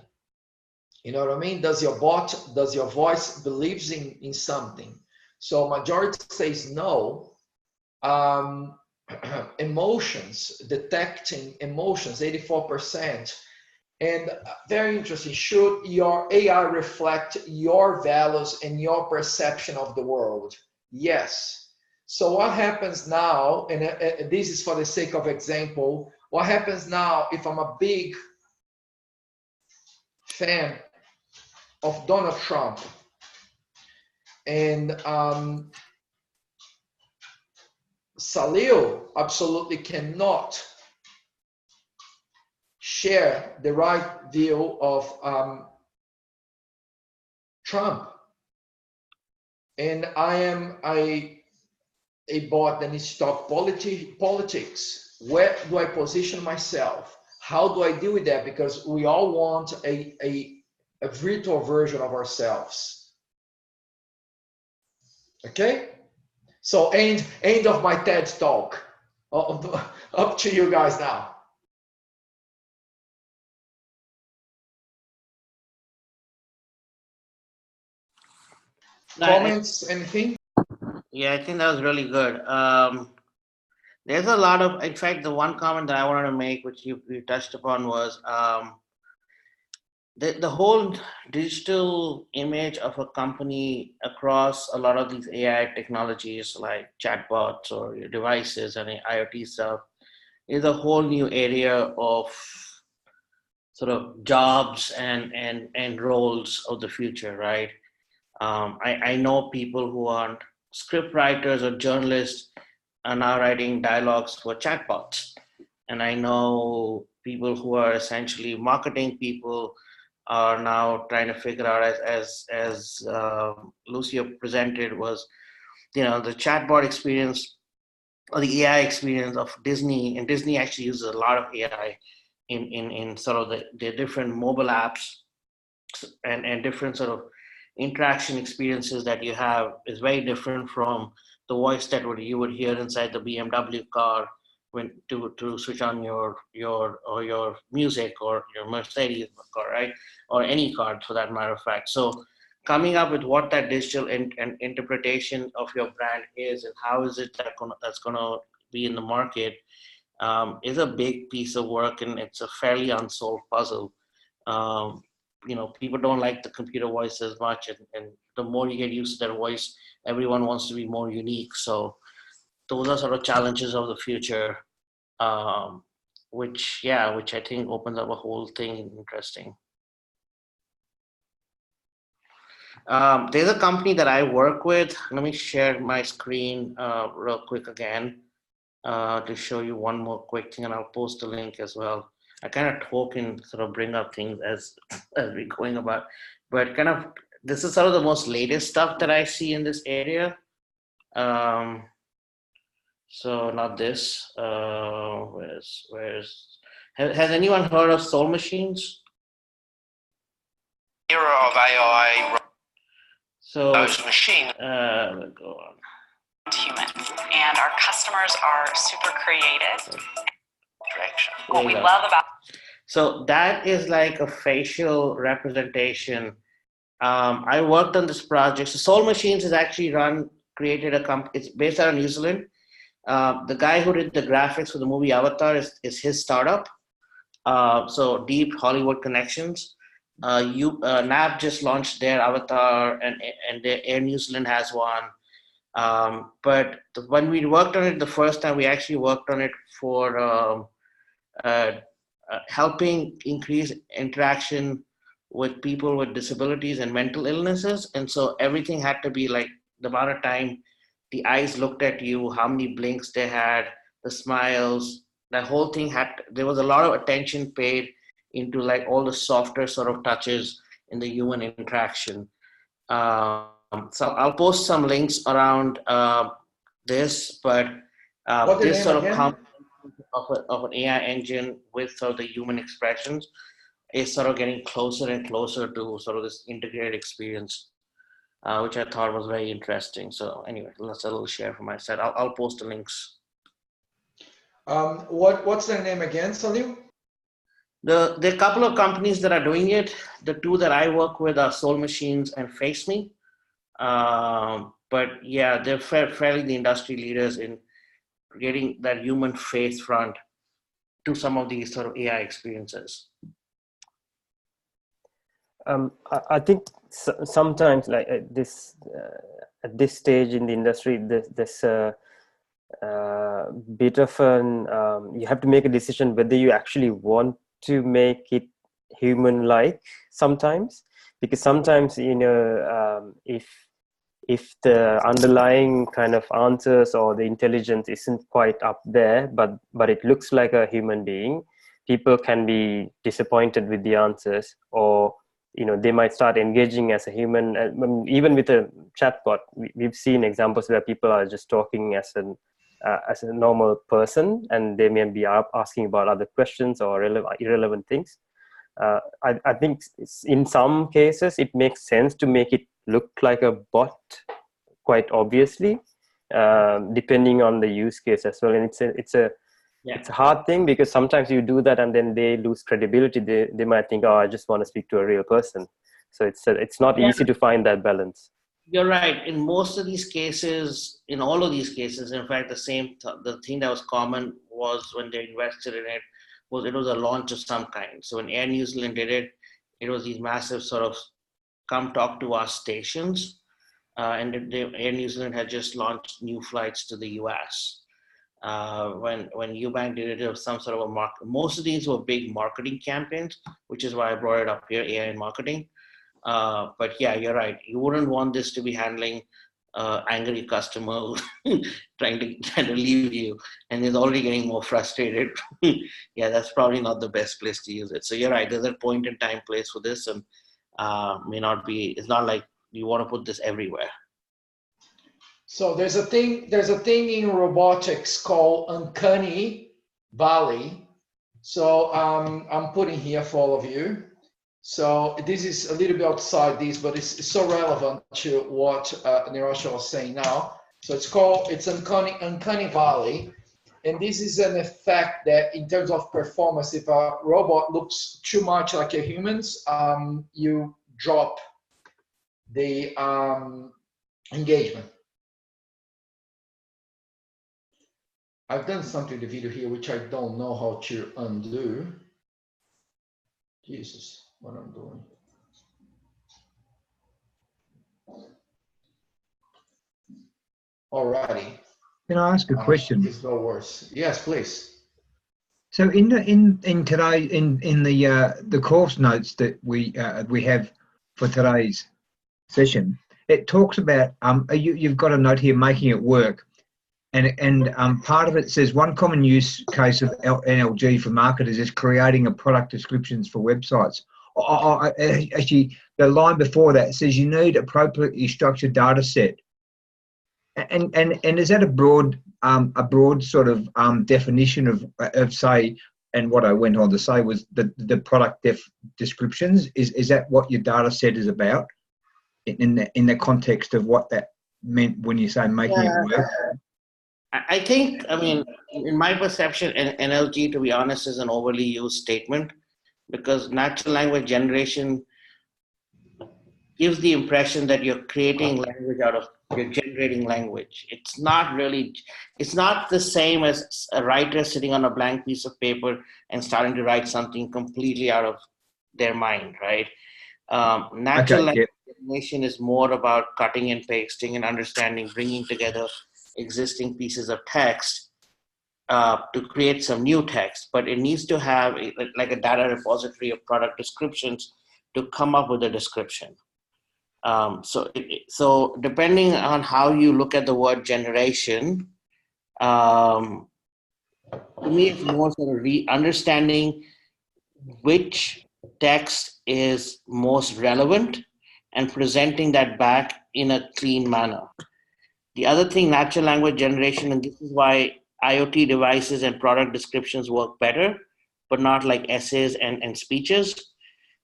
you know what I mean? Does your voice believes in something? So majority says no. Emotions, detecting emotions, 84%. And very interesting, should your AI reflect your values and your perception of the world? Yes. So what happens now, and this is for the sake of example, what happens now if I'm a big fan of Donald Trump and Salil absolutely cannot share the right view of Trump. And I am a bot that needs to talk politics. Where do I position myself? How do I deal with that? Because we all want a virtual version of ourselves. Okay? So end of my TED talk. Up to you guys now. Comments, anything? Yeah, I think that was really good. There's a lot of, in fact, the one comment that I wanted to make, which you touched upon, was the whole digital image of a company across a lot of these AI technologies like chatbots or your devices and IoT stuff is a whole new area of sort of jobs and roles of the future, right? I know people who aren't script writers or journalists are now writing dialogues for chatbots. And I know people who are essentially marketing people are now trying to figure out, as Lucio presented, was, the chatbot experience or the AI experience of Disney. And Disney actually uses a lot of AI in sort of the different mobile apps and different sort of interaction experiences that you have is very different from the voice that you would hear inside the BMW car when to switch on your music, or your Mercedes car, right? Or any car for that matter of fact. So coming up with what that digital and interpretation of your brand is, and how is it that's gonna be in the market, is a big piece of work, and it's a fairly unsolved puzzle. People don't like the computer voice as much, and the more you get used to their voice, everyone wants to be more unique. So those are sort of challenges of the future, which I think opens up a whole thing interesting. There's a company that I work with. Let me share my screen real quick again to show you one more quick thing, and I'll post the link as well. I kind of talk and sort of bring up things as we're going about, but kind of this is sort of the most latest stuff that I see in this area. So not this. Where's Has anyone heard of Soul Machines? Era of AI. So Those machines. go on. Humans, and our customers are super creative. Direction. What we love about So that is like a facial representation. I worked on this project. So Soul Machines is actually created a company. It's based out of New Zealand. The guy who did the graphics for the movie Avatar is his startup. So deep Hollywood connections. NAB just launched their Avatar, and Air New Zealand has one. But when we worked on it the first time, we actually worked on it for helping increase interaction with people with disabilities and mental illnesses. And so everything had to be like the amount of time the eyes looked at you, how many blinks they had, the smiles, the whole thing there was a lot of attention paid into like all the softer sort of touches in the human interaction. So I'll post some links around this, but this sort of combination of an AI engine with sort of the human expressions is sort of getting closer and closer to sort of this integrated experience, which I thought was very interesting. So anyway, that's a little share from my side. I'll post the links. What's their name again, Salil? There are a couple of companies that are doing it. The two that I work with are Soul Machines and FaceMe. But yeah, they're fairly the industry leaders in getting that human face front to some of these sort of AI experiences. I think sometimes, like at this stage in the industry, there's a bit of an you have to make a decision whether you actually want to make it human-like sometimes, because sometimes, you know, if the underlying kind of answers or the intelligence isn't quite up there, but it looks like a human being, people can be disappointed with the answers, or you know, they might start engaging as a human. Even with a chatbot, we've seen examples where people are just talking as a normal person, and they may be asking about other questions or irrelevant things. I think in some cases it makes sense to make it look like a bot, quite obviously, depending on the use case as well. And it's a hard thing, because sometimes you do that and then they lose credibility. They might think, oh, I just want to speak to a real person. So it's not easy to find that balance. You're right. In most of these cases, in all of these cases, in fact, the thing that was common was when they invested in it was a launch of some kind. So when Air New Zealand did it, it was these massive sort of come talk to us stations. And Air New Zealand had just launched new flights to the US. When Eubank did it, was some sort of a market. Most of these were big marketing campaigns, which is why I brought it up here, AI and marketing. But yeah, you're right. You wouldn't want this to be handling angry customer trying to leave you, and is already getting more frustrated. Yeah, that's probably not the best place to use it. So you're right. There's a point in time place for this, and may not be. It's not like you want to put this everywhere. So there's a thing in robotics called uncanny valley. So I'm putting here for all of you. So this is a little bit outside this, but it's so relevant to what Nirosha was saying now. So it's uncanny valley, and this is an effect that, in terms of performance, if a robot looks too much like a humans, you drop the engagement. I've done something in the video here which I don't know how to undo. Jesus, what I'm doing. Alrighty. Can I ask a question? It's no worse. Yes, please. So in today in the course notes that we have for today's session, it talks about you've got a note here, making it work, and part of it says one common use case of NLG for marketers is creating a product descriptions for websites. Actually, the line before that says you need appropriately structured data set. And is that a broad sort of definition of say and what I went on to say was the product descriptions. Is that what your data set is about in the context of what that meant when you say making it work? I think, I mean, in my perception, NLG, to be honest, is an overly used statement, because natural language generation gives the impression that you're creating language you're generating language. It's not the same as a writer sitting on a blank piece of paper and starting to write something completely out of their mind, right? Natural language generation is more about cutting and pasting and understanding, bringing together existing pieces of text to create some new text, but it needs to have like a data repository of product descriptions to come up with a description. So depending on how you look at the word generation, to me it's more sort of understanding which text is most relevant and presenting that back in a clean manner. The other thing, natural language generation, and this is why IoT devices and product descriptions work better, but not like essays and speeches,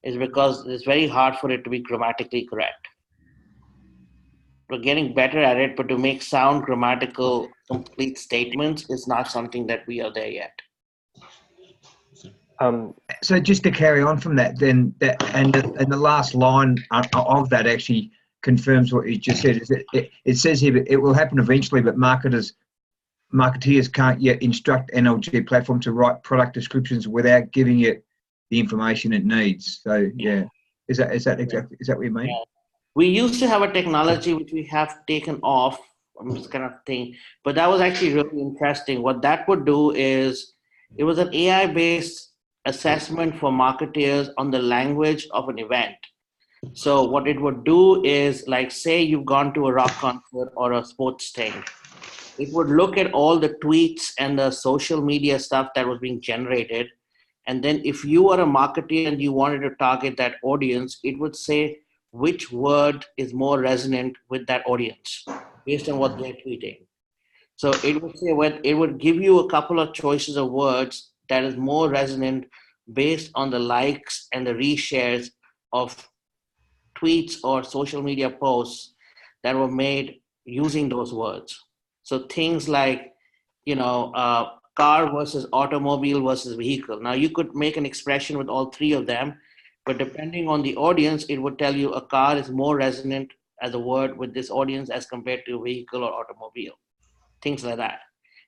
is because it's very hard for it to be grammatically correct. We're getting better at it, but to make sound grammatical complete statements is not something that we are there yet. So just to carry on from that, then and the last line of that actually confirms what you just said. Is it says here it will happen eventually, but marketeers can't yet instruct NLG platform to write product descriptions without giving it the information it needs. So yeah, is that what you mean? Yeah. We used to have a technology which we have taken off, this kind of thing, but that was actually really interesting. What that would do is it was an AI-based assessment for marketeers on the language of an event. So what it would do is, like, say you've gone to a rock concert or a sports thing, it would look at all the tweets and the social media stuff that was being generated. And then if you were a marketer and you wanted to target that audience, it would say which word is more resonant with that audience based on what they're tweeting. So it would say, it would give you a couple of choices of words that is more resonant based on the likes and the reshares of tweets or social media posts that were made using those words. So things like, car versus automobile versus vehicle. Now you could make an expression with all three of them, but depending on the audience, it would tell you a car is more resonant as a word with this audience as compared to vehicle or automobile, things like that.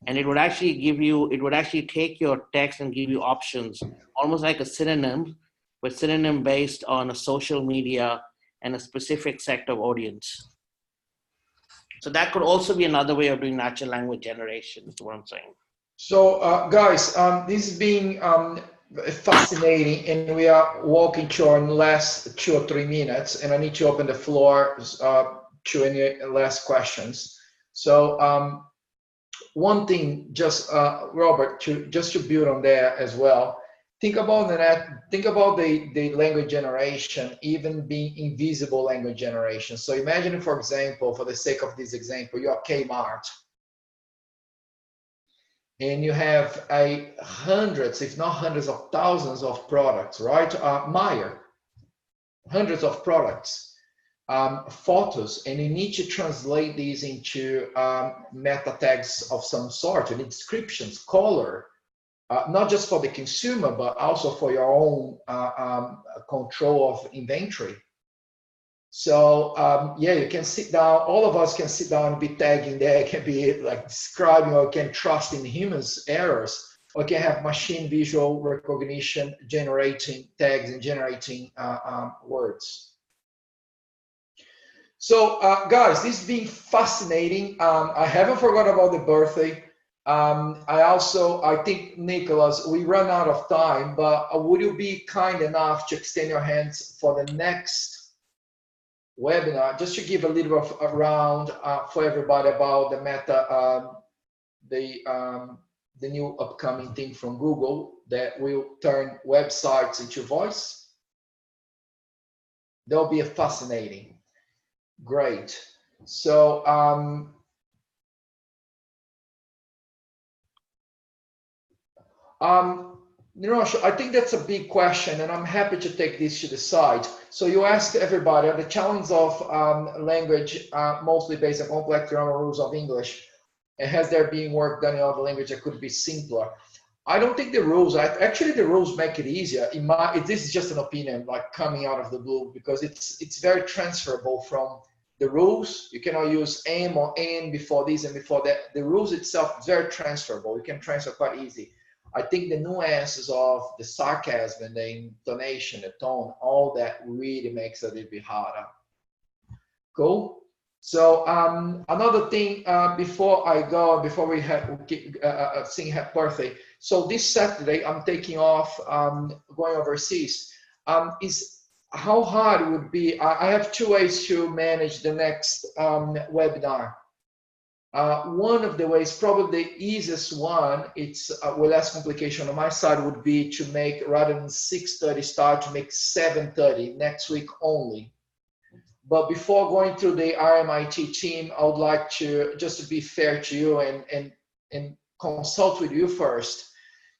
And it would actually take your text and give you options, almost like a synonym, but synonym based on a social media and a specific sector of audience. So that could also be another way of doing natural language generation, is what I'm saying. So guys, this is being fascinating, and we are walking to our last 2 or 3 minutes, and I need to open the floor to any last questions. So one thing, just Robert, just to build on that as well. Think about the language generation, even being invisible language generation. So imagine, for example, for the sake of this example, you are Kmart, and you have hundreds, if not hundreds of thousands of products, right? Meyer, hundreds of products, photos, and you need to translate these into meta tags of some sort. You need descriptions, color, not just for the consumer, but also for your own control of inventory. So yeah, you can sit down, all of us can sit down and be tagging there. It can be like describing, or can trust in humans' errors, or can have machine visual recognition generating tags and generating words. So guys, this has been fascinating. I haven't forgot about the birthday. I think, Nicholas, we run out of time, but would you be kind enough to extend your hands for the next webinar, just to give a little bit of a round for everybody about the Meta, the new upcoming thing from Google that will turn websites into voice? That'll be fascinating. Great. So Niransh, I think that's a big question, and I'm happy to take this to the side. So you ask everybody, the challenge of language, mostly based on complex grammar rules of English, and has there been work done in other language that could be simpler? I don't think the rules, actually the rules make it easier. This is just an opinion, like coming out of the blue, because it's very transferable from the rules. You cannot use am or an before this and before that. The rules itself is very transferable. You can transfer quite easy. I think the nuances of the sarcasm and the intonation, the tone, all that really makes it a little bit harder. Cool. So another thing before I go, before we sing happy birthday. So this Saturday I'm taking off, going overseas. Is how hard it would be. I have two ways to manage the next webinar. One of the ways, probably the easiest one, it's with less complication on my side, would be to make, rather than 6:30 start, to make 7:30 next week only. But before going through the RMIT team, I would like to, just to be fair to you and consult with you first.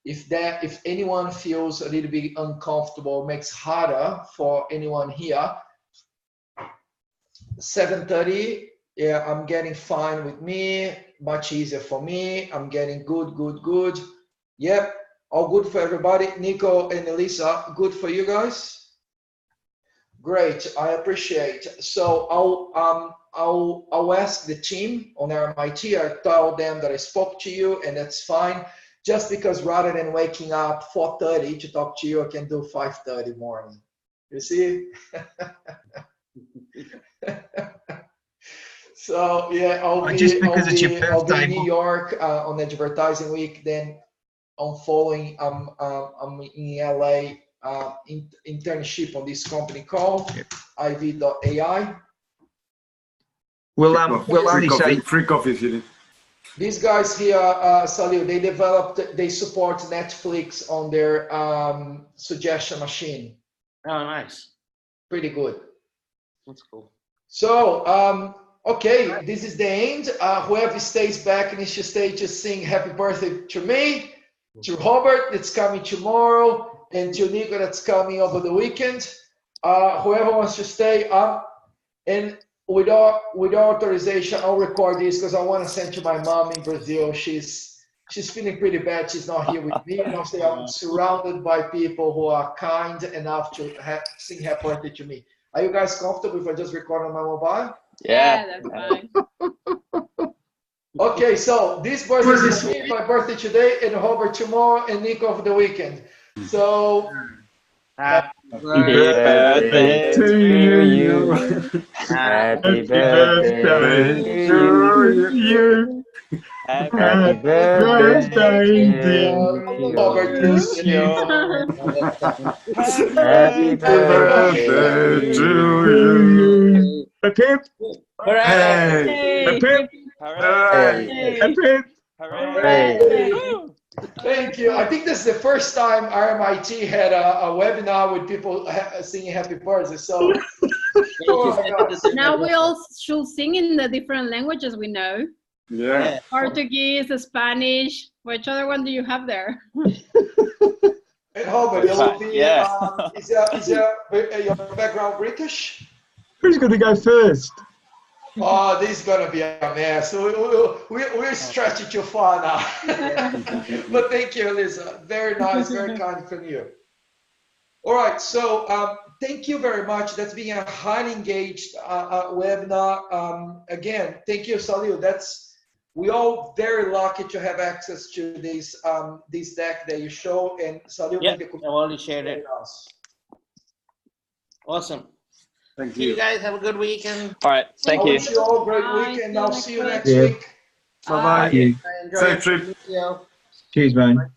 If anyone feels a little bit uncomfortable, makes harder for anyone here, 7:30, yeah, I'm getting fine with me, much easier for me. I'm getting good. Yep, all good for everybody. Nico and Elisa, good for you guys? Great, I appreciate. So I'll ask the team on RMIT. I tell them that I spoke to you, and that's fine. Just because rather than waking up 4:30 to talk to you, I can do 5:30 morning. You see? So yeah, I'll be in New York on Advertising Week. Then on following, I'm in LA internship on this company called IV.ai. We'll only say free coffee, Philip. These guys here, Salil, they support Netflix on their suggestion machine. Oh, nice. Pretty good. That's cool. So, okay, this is the end. Whoever stays back needs to stay to sing happy birthday to me, to Robert that's coming tomorrow, and to Nico that's coming over the weekend. Whoever wants to stay up, and with authorization, I'll record this because I want to send to my mom in Brazil. She's feeling pretty bad. She's not here with me. And I'll say I'm surrounded by people who are kind enough to sing happy birthday to me. Are you guys comfortable if I just record on my mobile? Yeah, that's fine. Okay, so this birthday is me, my birthday today, and Robert tomorrow, and Nico over the weekend. So Happy birthday to you. Happy birthday to you. Happy birthday, dear Robert, Happy birthday to you. Hip, Hooray! hip, hip. Hooray. thank you. I think this is the first time RMIT had a webinar with people singing happy birthday. So Now we all should sing in the different languages we know. Yeah. Portuguese, Spanish. Which other one do you have there? and Robert, it will be, Yeah. is your background British? Who's going to go first? Oh, this is gonna be a mess. We're stretching too far now. But thank you, Elisa. Very nice, very kind from you. All right, so thank you very much. That's been a highly engaged webinar. Again, thank you, Salil. We all very lucky to have access to this deck that you show, and Salil, Yeah, I've already shared it. Awesome. Thank See you you. guys. Have a good weekend. All right, thank I you. wish you all a great Bye. weekend. See you I'll next see you week. next Yeah. week. Bye bye. Thank you. Enjoy Safe your trip. video. Cheers, man.